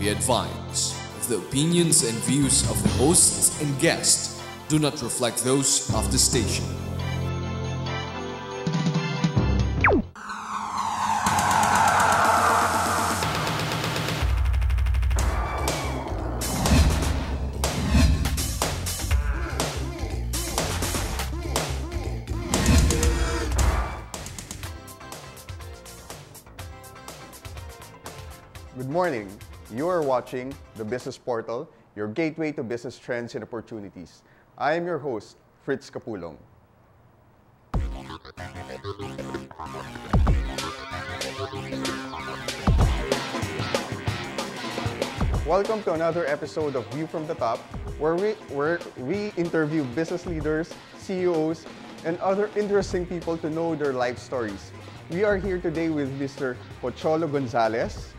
Be advised, the opinions and views of the hosts and guests do not reflect those of the station. Good morning. You are watching The Business Portal, your gateway to business trends and opportunities. I am your host, Fritz Capulong. Welcome to another episode of View from the Top, where we interview business leaders, CEOs, and other interesting people to know their life stories. We are here today with Mr. Pocholo Gonzalez.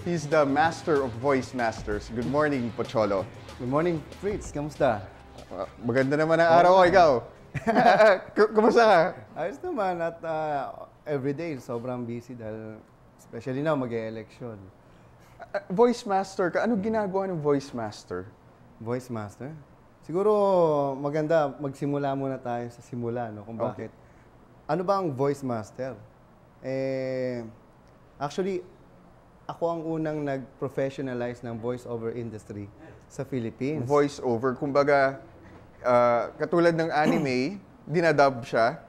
He's the master of voice masters. Good morning, Pocholo. Good morning, Fritz. Kamusta? Maganda naman ang araw ko, ikaw. Kumusta ka? Ayos naman at everyday sobrang busy dahil especially now mag-e-election. Voice master ka. Ano ginagawa ng voice master? Voice master? Siguro maganda magsimula muna tayo sa simula, no? Kung bakit. Ano ba ang voice master? Actually, ako ang unang nag-professionalize ng voice-over industry sa Philippines. Voice-over, kumbaga, katulad ng anime, dinadub siya?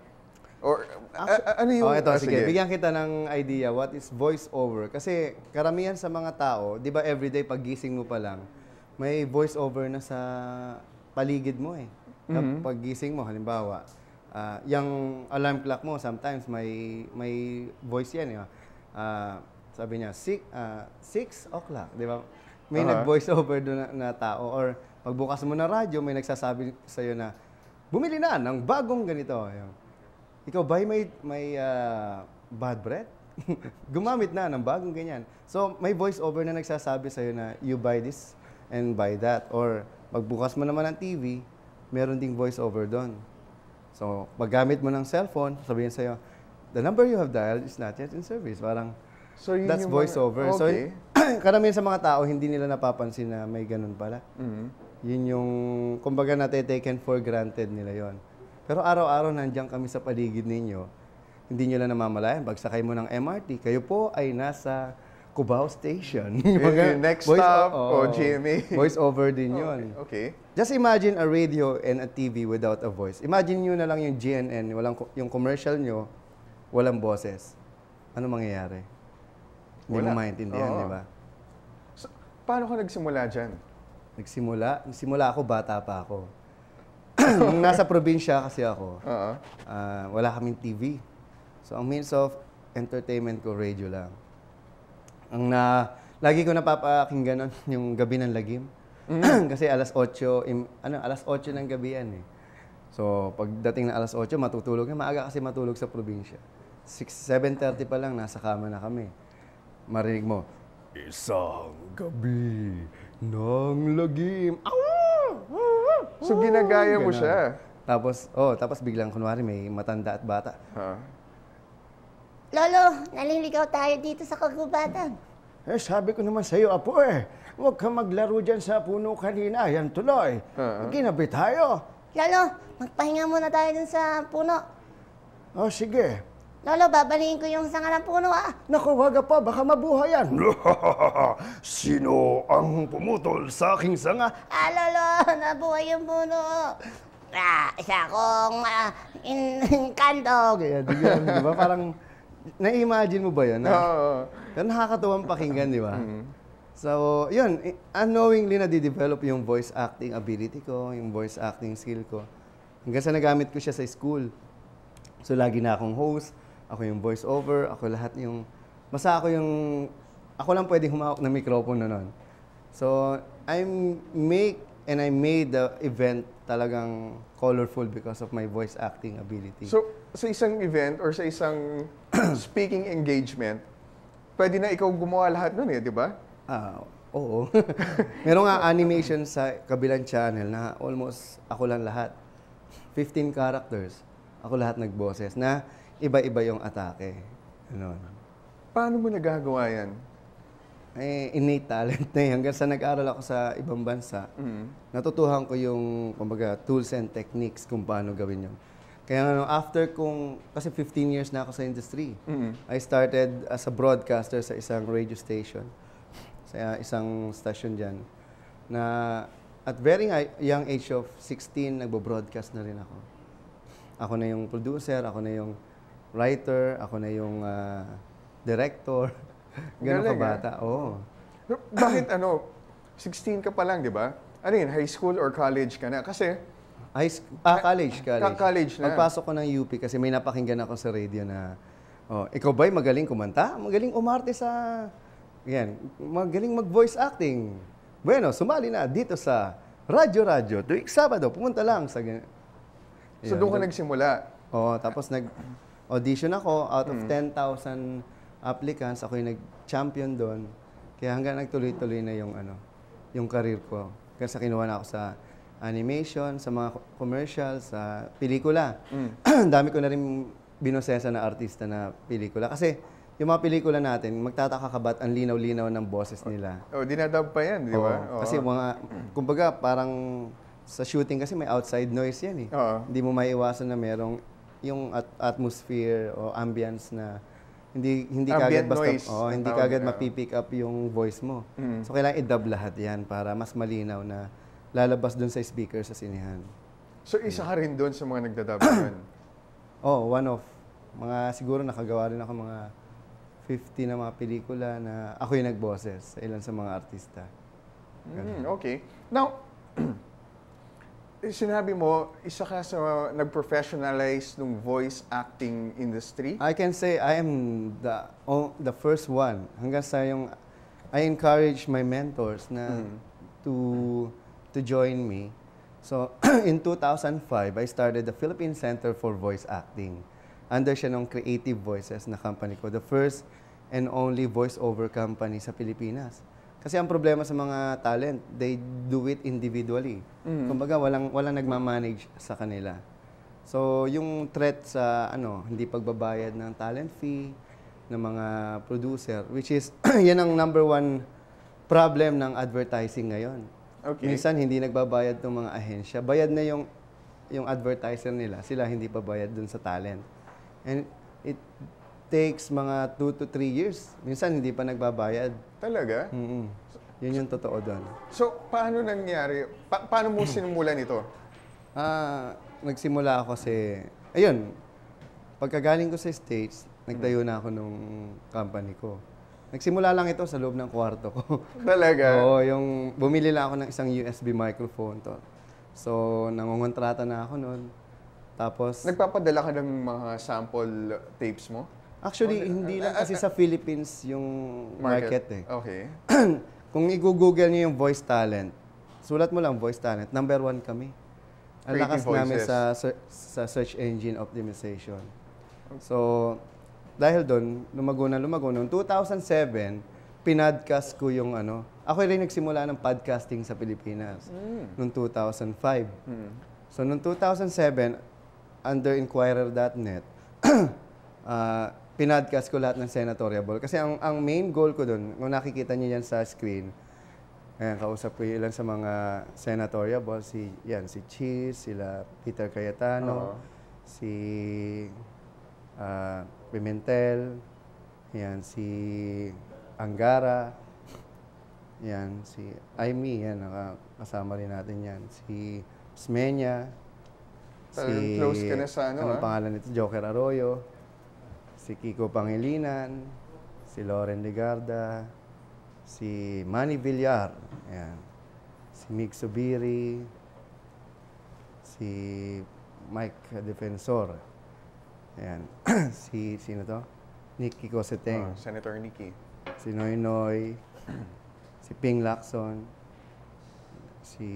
Or ano yung... Ito, sige. Bigyan kita ng idea, what is voice-over? Kasi karamihan sa mga tao, di ba everyday paggising mo pa lang, may voice-over na sa paligid mo eh. Paggising mo, halimbawa, yung alarm clock mo, sometimes may voice yan. Sabi niya, 6 o'clock, di ba? May nag-voice over doon na tao. Or pagbukas mo na radyo, may nagsasabi sa'yo na, bumili na ng bagong ganito. Ikaw ba may bad breath? Gumamit na ng bagong ganyan. So, may voice over na nagsasabi sa'yo na, you buy this and buy that. Or pagbukas mo naman ng TV, meron ding voice over doon. So, paggamit mo ng cellphone, sabihin sa'yo, the number you have dialed is not yet in service. Parang, so, that's voice-over. Okay. So, karamihan sa mga tao, hindi nila napapansin na may ganun pala. Yun yung, kumbaga taken for granted nila yon. Pero araw-araw nandiyan kami sa paligid ninyo, hindi nyo lang namamalayan. Pagsakay mo ng MRT, kayo po ay nasa Cubao Station. Next stop, o GMA. Voice-over din yun. Okay. Just imagine a radio and a TV without a voice. Imagine nyo na lang yung GNN, yung commercial nyo, walang boses. Ano mangyayari? Hindi mo maintindihan, di ba? So, paano ka nagsimula dyan? Nagsimula ako, bata pa ako. Nung nasa probinsya kasi ako, wala kaming TV. So, ang means of entertainment ko, radio lang. Lagi ko napapakinggan yung Gabi ng Lagim. Kasi alas 8 ng gabi yan eh. So, pagdating na alas 8, matutulog na. Maaga kasi matulog sa probinsya. 7:30 pa lang, nasa kama na kami. Marinig mo, isang gabi ng lagim. So, ginagaya mo siya? Tapos biglang, kunwari, may matanda at bata. Lolo, naliligaw tayo dito sa kagubatan. Sabi ko naman sa'yo, apo huwag ka maglaro dyan sa puno kanina. Yan tuloy. Ginabi tayo. Lolo, magpahinga muna tayo dun sa puno. Sige. Lolo, babaliin ko yung sanga ng puno, Naku, wag pa, baka mabuhay yan. Sino ang pumutol sa aking sanga? Lolo, nabuhay yung puno. Isa akong kandog. Di ba? Parang, na-imagine mo ba yun? Nakakatuwang pakinggan, di ba? So, yun, unknowingly na-develop yung voice acting ability ko, yung voice acting skill ko. Hanggang sa nagamit ko siya sa school. So, lagi na akong host. Ako yung voice-over, ako lahat yung... Ako lang pwedeng humawak ng microphone na nun. So, I made the event talagang colorful because of my voice acting ability. So, sa isang event or sa isang speaking engagement, pwede na ikaw gumawa lahat nun di ba? Oo. Meron nga animation sa kabilang channel na almost ako lang lahat. 15 characters. Ako lahat nagboses na iba-iba yung atake. Ganon. Paano mo nagagawa yan? innate talent na hanggang sa nag-aral ako sa ibang bansa, natutuhan ko yung, kumbaga, tools and techniques kung paano gawin yun. Kaya after kasi 15 years na ako sa industry, I started as a broadcaster sa isang radio station, sa isang station dyan, na at very young age of 16, nagbo-broadcast na rin ako. Ako na yung producer, ako na yung writer, ako na yung director. Ganun ka bata. Oo. Bakit 16 ka pa lang, di ba? Ano yun, high school or college ka na? Kasi... college. College na. Pagpasok ko ng UP kasi may napakinggan ako sa radio na, ikaw ba'y magaling kumanta? Magaling umarte sa... Yan, magaling mag-voice acting. Bueno, sumali na dito sa Radyo. Tuwing Sabado, pumunta lang sa... So doon ka nagsimula? Oo, tapos nag-audition ako. Out of 10,000 applicants, ako yung nag-champion doon. Kaya hanggang nagtuloy-tuloy na yung career ko. Kasi kinuha na ako sa animation, sa mga commercials, sa pelikula. Dami ko na rin binosesa na artista na pelikula. Kasi yung mga pelikula natin, magtataka ka ba't ang linaw-linaw ng boses nila. Dinadub pa yan, di ba? Kasi kumbaga parang sa shooting kasi may outside noise yan eh. Hindi mo maiiwasan na merong yung atmosphere o ambience na hindi kagad basta hindi kagad mapipick up yung voice mo. So kailangan i-dub lahat yan para mas malinaw na lalabas doon sa speaker sa sinehan. So isa ka rin doon sa mga nagdadub doon? One of. Siguro nakagawa rin ako mga 50 na mga pelikula na ako yung nagboses sa ilan sa mga artista. Okay. Now, sinabi mo, isa ka sa nag-professionalize ng voice acting industry? I can say I am the first one. Hanggang sa I encourage my mentors na to join me. So, in 2005, I started the Philippine Center for Voice Acting. Under siya ng Creative Voices na company ko. The first and only voice-over company sa Pilipinas. Kasi ang problema sa mga talent, they do it individually. Kumbaga, walang nagmamanage sa kanila. So, yung threat sa hindi pagbabayad ng talent fee ng mga producer, which is, yan ang number one problem ng advertising ngayon. Okay. Minsan, hindi nagbabayad ng mga ahensya. Bayad na yung advertiser nila. Sila hindi pa bayad dun sa talent. And it takes mga 2 to 3 years. Minsan, hindi pa nagbabayad. Talaga? Yun yung totoo doon. So, paano nangyari? Paano mo sinimulan ito? Nagsimula ako ayun, pagkagaling ko sa States, nagtayo na ako nung company ko. Nagsimula lang ito sa loob ng kwarto ko. Talaga? Oo, bumili lang ako ng isang USB microphone to. So, nangungontrata na ako noon. Tapos... Nagpapadala ka ng mga sample tapes mo? Actually, hindi lang kasi sa Philippines yung market eh. Okay. Kung i-google niyo yung voice talent, sulat mo lang voice talent, number 1 kami. Ang lakas namin sa search engine optimization. So, dahil doon, lumago. Noong 2007, pinodcast ko yung Ako rin nagsimula ng podcasting sa Pilipinas noong 2005. So, noong 2007, under Inquirer.net, pinodcast ko lahat ng senatorial ball. Kasi ang main goal ko doon, kung nakikita niyo yan sa screen, kausap ko ilan sa mga senatorial ball, si Cheese, sila Peter Cayetano, si Pimentel, si Angara, si Aimee, nakasama rin natin yan, si Smenya, close ka na sa anong pangalan nito? Joker Arroyo, si Kiko Pangilinan, si Loren Legarda, si Manny Villar, si Mig Subiri, si Mike Defensor, sino to? Nicky Coseteng. Senator Nicky. Si Noynoy, si Ping Lacson, si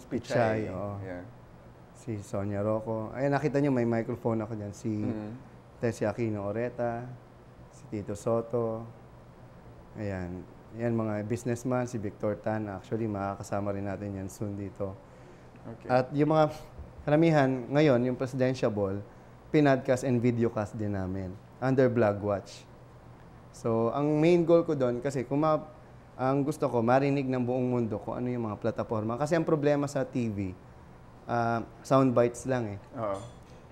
Pichay, si Sonia Rocco. Ay, nakita niyo may microphone ako diyan. Si Tessie Aquino Oreta, si Tito Soto. Ayan. Yan mga businessman, si Victor Tan. Actually, makakasama rin natin yan soon dito. Okay. At yung mga karamihan, ngayon, yung presidential ball, pinodcast and videocast din namin under Blogwatch. So, ang main goal ko doon, kasi ang gusto ko, marinig ng buong mundo kung ano yung mga plataforma. Kasi ang problema sa TV, sound bites lang eh. Oo.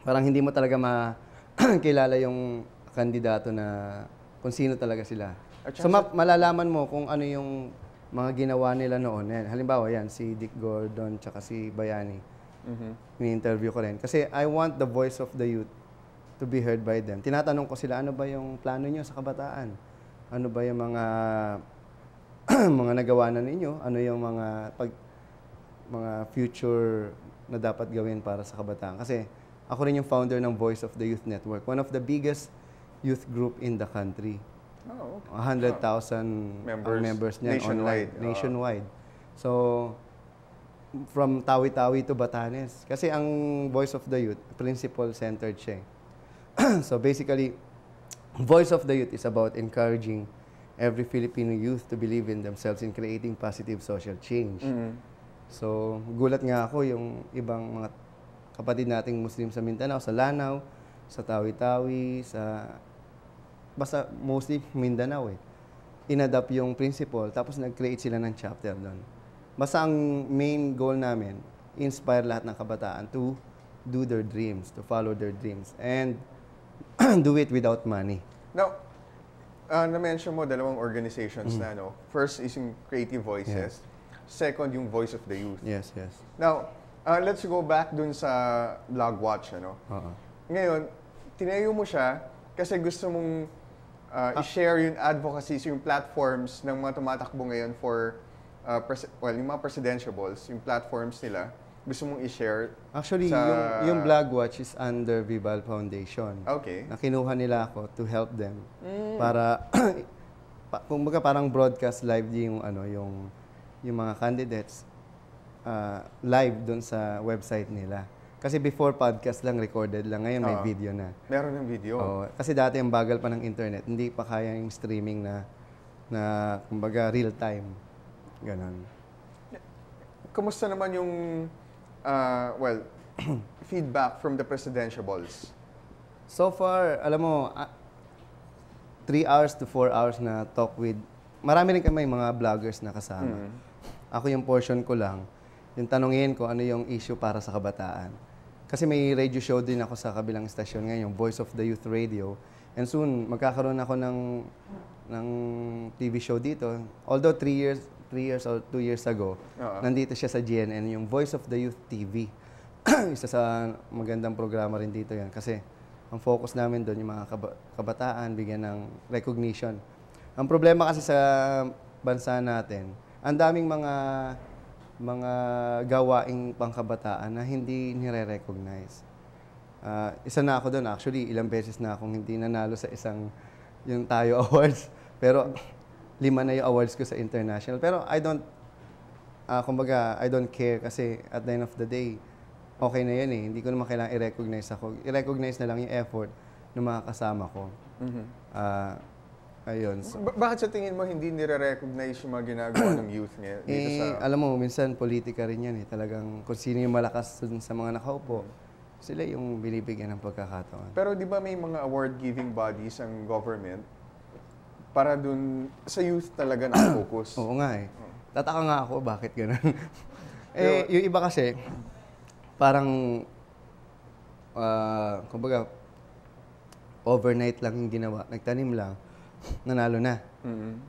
Parang hindi mo talaga makilala yung kandidato na kung sino talaga sila. So, malalaman mo kung ano yung mga ginawa nila noon. Yan. Halimbawa, yan, si Dick Gordon tsaka si Bayani. Ni-interview ko rin. Kasi I want the voice of the youth to be heard by them. Tinatanong ko sila, ano ba yung plano nyo sa kabataan? Ano ba yung mga mga nagawa na ninyo? Ano yung mga future na dapat gawin para sa kabataan? Kasi ako rin yung founder ng Voice of the Youth Network, one of the biggest youth group in the country. Oh, okay. 100,000 members niyan online, nationwide. So, from Tawi-Tawi to Batanes. Kasi ang Voice of the Youth, principle-centered siya. So basically, Voice of the Youth is about encouraging every Filipino youth to believe in themselves in creating positive social change. So, gulat nga ako yung ibang mga kapatid nating Muslim sa Mindanao, sa Lanao, sa Tawi-Tawi, basta mostly Mindanao eh. Inadapt yung principle, tapos nag-create sila ng chapter doon. Basta ang main goal namin, inspire lahat ng kabataan to do their dreams, to follow their dreams, and do it without money. Now, na-mention mo dalawang organizations na, no? First is yung Creative Voices. Second, yung Voice of the Youth. Yes, yes. Now, let's go back dun sa Blogwatch, ano? Ngayon, tinayo mo siya kasi gusto mong i-share yung advocacies, yung platforms ng mga tumatakbo ngayon for, yung mga presidentiables, yung platforms nila, gusto mong i-share. Actually, yung Blogwatch is under Vival Foundation. Okay. Na kinuha nila ako to help them para kumbaga parang broadcast live yung mga candidates live doon sa website nila. Kasi before podcast lang, recorded lang. Ngayon may video na. Meron ng video. Kasi dati ang bagal pa ng internet, hindi pa kaya yung streaming na kumbaga real time. Ganon. Kumusta naman yung feedback from the presidentiables? So far, alam mo, 3 hours to 4 hours na talk with, marami rin kami mga vloggers na kasama. Ako yung portion ko lang, yung tanungin ko ano yung issue para sa kabataan. Kasi may radio show din ako sa kabilang stasyon ngayon, yung Voice of the Youth Radio. And soon, magkakaroon ako ng TV show dito. Although 3 years or 2 years ago, nandito siya sa GNN, yung Voice of the Youth TV. Isa sa magandang programa rin dito yan. Kasi ang focus namin doon, yung mga kabataan, bigyan ng recognition. Ang problema kasi sa bansa natin, ang daming mga gawaing pangkabataan na hindi nire-recognize. Isa na ako doon. Actually, ilang beses na akong hindi nanalo sa yung Tayo Awards. Pero 5 na yung awards ko sa international. Pero I don't care kasi at the end of the day, okay na yan eh. Hindi ko naman kailangan i-recognize ako. I-recognize na lang yung effort ng mga kasama ko. Ayun. So, bakit sa tingin mo hindi nire-recognize yung mga ginagawa ng youth ngayon? Alam mo, minsan politika rin yan eh. Talagang kung sino yung malakas dun sa mga nakaupo, sila yung binibigyan ng pagkakataon. Pero di ba may mga award-giving bodies ang government para dun sa youth talaga na-focus? Oo nga eh. Tataka nga ako, bakit gano'n? Yung iba kasi, parang, kumbaga, overnight lang yung ginawa. Nagtanim lang, nanalo na.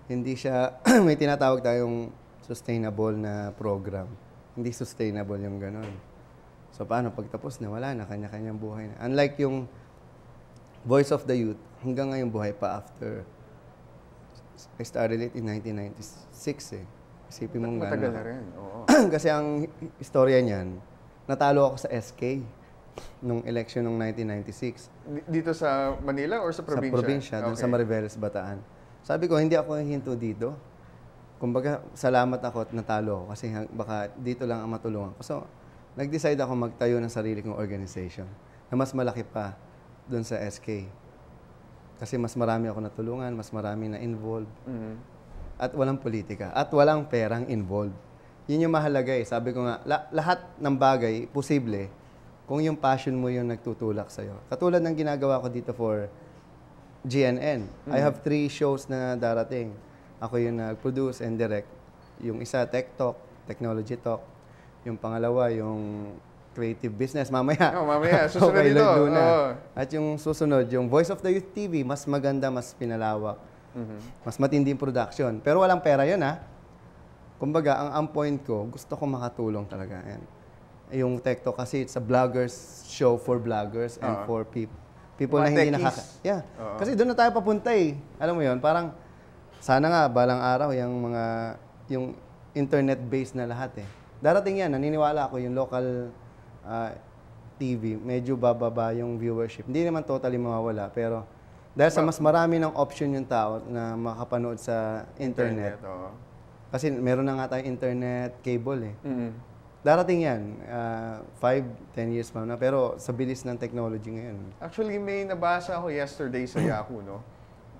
Hindi siya, may tinatawag tayong sustainable na program. Hindi sustainable yung gano'n. So, paano? Pagtapos na, wala na, kanya-kanyang buhay na. Unlike yung Voice of the Youth, hanggang ngayon buhay pa after. I started it in 1996 eh. Isipin mong gano'n. Matagal na rin, oo. Kasi ang istorya niyan, natalo ako sa SK nung election nung 1996. Dito sa Manila or sa probinsya? Sa probinsya, doon sa Mariveles, Bataan. Sabi ko, hindi ako hinto dito. Kumbaga, salamat ako at natalo ako kasi baka dito lang ang matulungan ko. So, nag-decide ako magtayo ng sarili kong organization na mas malaki pa doon sa SK. Kasi mas marami ako natulungan, mas marami na involved. At walang politika. At walang perang involved. Yun yung mahalaga eh. Sabi ko nga, lahat ng bagay, posible, kung yung passion mo yung nagtutulak sa'yo. Katulad ng ginagawa ko dito for GNN. I have 3 shows na darating. Ako yung nag-produce and direct. Yung isa, Tech Talk, Technology Talk. Yung pangalawa, yung Creative Business. Mamaya. Mamaya. Susunod Okay, ito. Lord Luna. Oo. At yung susunod, yung Voice of the Youth TV, mas maganda, mas pinalawak. Mas matinding production. Pero walang pera yun, ha? Kumbaga, ang point ko, gusto ko makatulong talaga. Yan. Yung Tech Talk kasi, it's a vloggers show for vloggers and for people na Mga hindi techies. Yeah. Kasi doon na tayo papunta eh. Alam mo yun, parang sana nga balang araw yung internet-based na lahat eh. Darating yan, naniniwala ako yung local TV, medyo bababa yung viewership. Hindi naman totally mawawala, pero dahil sa mas marami ng option yung tao na makapanood sa internet. Oo. Kasi meron na nga tayong internet cable eh. Mhm. Darating yan, 5-10 years pa na, pero sa bilis ng technology ngayon. Actually, may nabasa ako yesterday sa Yahoo, no?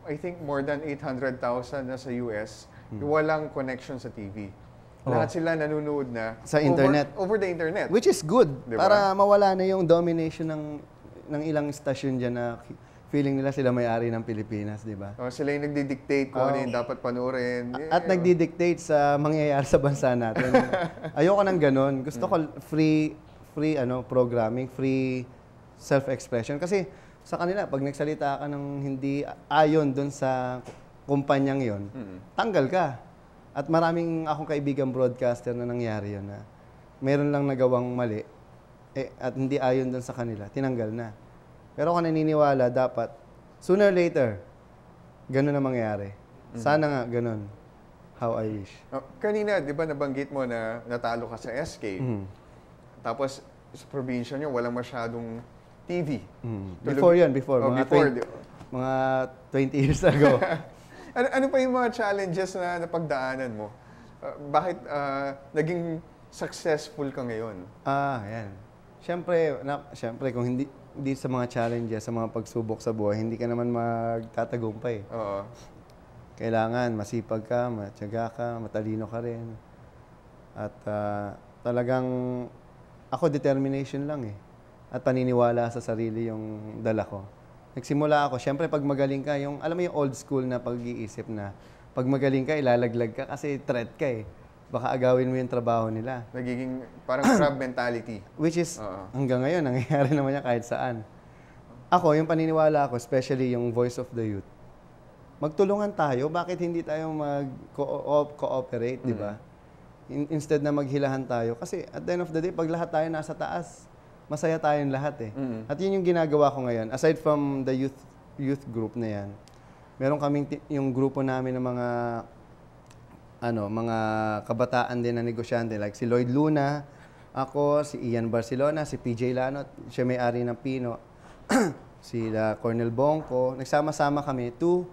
I think more than 800,000 na sa US, walang connection sa TV. Lahat sila nanonood na Sa internet. Over the internet. Which is good, Diba? para mawala na yung domination ng ilang stasyon dyan na feeling nila sila may-ari ng Pilipinas, di ba? Sila yung nagdi-dictate kung ano yung dapat panoorin. At nagdi-dictate sa mangyayari sa bansa natin. Ayoko nang ganun. Gusto ko free programming, free self-expression. Kasi sa kanila, pag nagsalita ka ng hindi ayon doon sa kumpanyang yon, tanggal ka. At maraming akong kaibigan broadcaster na nangyari yun na meron lang nagawang mali at hindi ayon doon sa kanila, tinanggal na. Pero ako naniniwala, dapat, sooner or later, ganun na mangyari. Sana nga, ganun. How I wish. Kanina, di ba nabanggit mo na natalo ka sa SK? Tapos, sa probinsya nyo, walang masyadong TV. Before yun, before. Oh, mga, before, 20 years ago. ano pa yung mga challenges na napagdaanan mo? Bakit naging successful ka ngayon? Yan. Siyempre, kung hindi sa mga challenges, sa mga pagsubok sa buhay, hindi ka naman magtatagumpay. Oo. Kailangan masipag ka, matyaga ka, matalino ka rin. At talagang ako determination lang eh. At paniniwala sa sarili yung dala ko. Nagsimula ako, syempre pag magaling ka, alam mo yung old school na pag-iisip na pag magaling ka, ilalaglag ka kasi threat ka eh. Baka agawin mo yung trabaho nila. Nagiging parang crab mentality. Which is, hanggang ngayon, nangyayari naman yan kahit saan. Ako, yung paniniwala ko, especially yung voice of the youth, magtulungan tayo, bakit hindi tayo mag-cooperate, di ba? Instead na maghilahan tayo. Kasi at the end of the day, pag lahat tayo nasa taas, masaya tayong lahat eh. At yun yung ginagawa ko ngayon. Aside from the youth group na yan, meron kaming yung grupo namin ng mga kabataan din na negosyante. Like si Lloyd Luna, ako, si Ian Barcelona, si PJ Lanot, siya may-ari ng Pino, si Cornel Bongko. Nagsama-sama kami to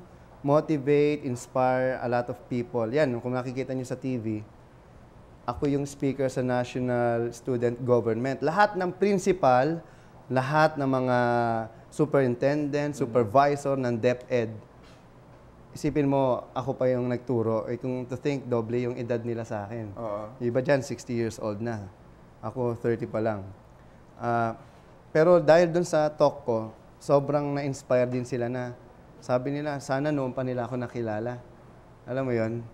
motivate, inspire a lot of people. Yan, kung nakikita nyo sa TV, ako yung speaker sa National Student Government. Lahat ng principal, lahat ng mga superintendent, supervisor ng DepEd, isipin mo, ako pa yung nagturo. Kung to think, doble yung edad nila sa akin. Iba dyan, 60 years old na. Ako, 30 pa lang. Pero dahil dun sa talk ko, sobrang na-inspire din sila na sabi nila, sana noon pa nila ako nakilala. Alam mo yon?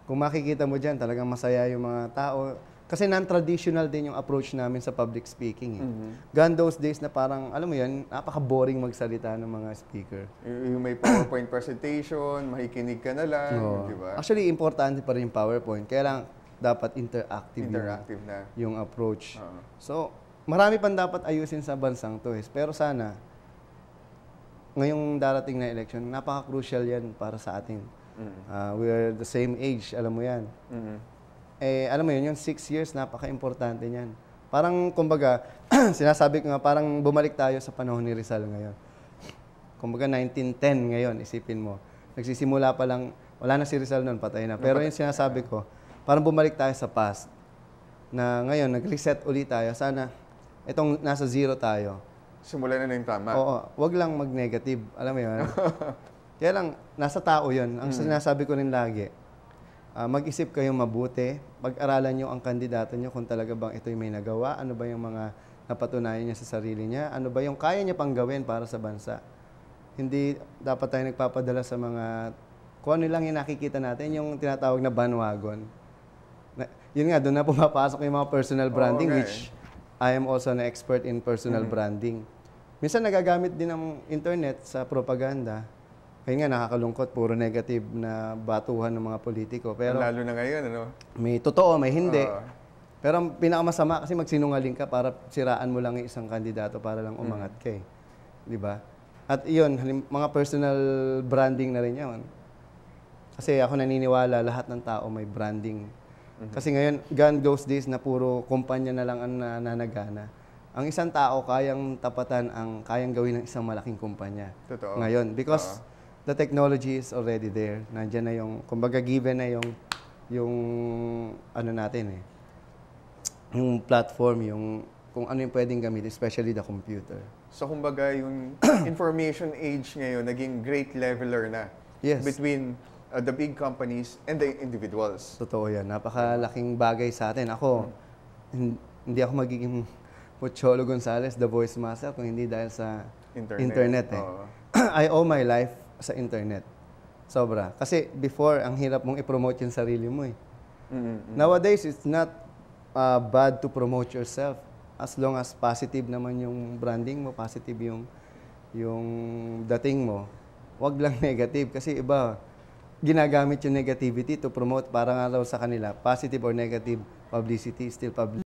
Kung makikita mo dyan, talagang masaya yung mga tao. Kasi non-traditional din yung approach namin sa public speaking. Gone those days na parang, alam mo yan, napaka-boring magsalita ng mga speaker. Yung may PowerPoint presentation, makikinig ka na lang, di ba? Actually, importante pa rin yung PowerPoint. Kaya lang, dapat interactive na. yung approach. So, marami pang dapat ayusin sa bansang to. Pero sana, ngayong darating na election, napaka-crucial yan para sa atin. We are the same age, alam mo yan. Alam mo yun, yung 6 years, napaka-importante niyan. Parang, kumbaga, sinasabi ko nga, parang bumalik tayo sa panahon ni Rizal ngayon. Kumbaga, 1910 ngayon, isipin mo. Nagsisimula pa lang, wala na si Rizal noon, patay na. Pero yung sinasabi ko, parang bumalik tayo sa past. Na ngayon, nag-reset ulit tayo. Sana, itong nasa zero tayo. Simulan na yung tama. Oo, wag lang mag-negative. Alam mo yun? Kaya lang, nasa tao yun. Ang sinasabi ko rin lagi, mag-isip kayong mabuti, pag-aralan nyo ang kandidato nyo kung talaga bang ito'y may nagawa, ano ba yung mga napatunayan niya sa sarili niya, ano ba yung kaya niya pang gawin para sa bansa. Hindi dapat tayo nagpapadala sa mga kung ano lang yung nakikita natin, yung tinatawag na bandwagon. Yun nga, doon na pumapasok yung mga personal branding, which I am also an expert in personal branding. Minsan nagagamit din ng internet sa propaganda. Kaya nga nakakalungkot, puro negative na batuhan ng mga politiko. Pero Lalo na ngayon, ano? may totoo, may hindi. Pero ang pinakamasama kasi magsinungaling ka para siraan mo lang yung isang kandidato para lang umangat ka eh. Di ba? At iyon, mga personal branding na rin yan. Kasi ako naniniwala lahat ng tao may branding. Kasi ngayon, gone those days na puro kumpanya na lang ang nananagana. Ang isang tao kayang tapatan ang kayang gawin ng isang malaking kumpanya. Totoo. Ngayon, because the technology is already there. Nandiyan na yung, kumbaga given na yung ano natin eh. Yung platform, yung kung ano yung pwedeng gamitin, especially the computer. So, kumbaga, yung information age ngayon, naging great leveler na. Yes. Between the big companies and the individuals. Totoo yan. Napakalaking bagay sa atin. Ako, hindi ako magiging Pocholo Gonzales, the voice master, kung hindi dahil sa internet eh. I owe my life sa internet. Sobra. Kasi before, ang hirap mong i-promote yung sarili mo eh. Nowadays, it's not bad to promote yourself. As long as positive naman yung branding mo, positive yung dating mo, wag lang negative. Kasi iba, ginagamit yung negativity to promote para nga raw sa kanila, positive or negative publicity, still publicity.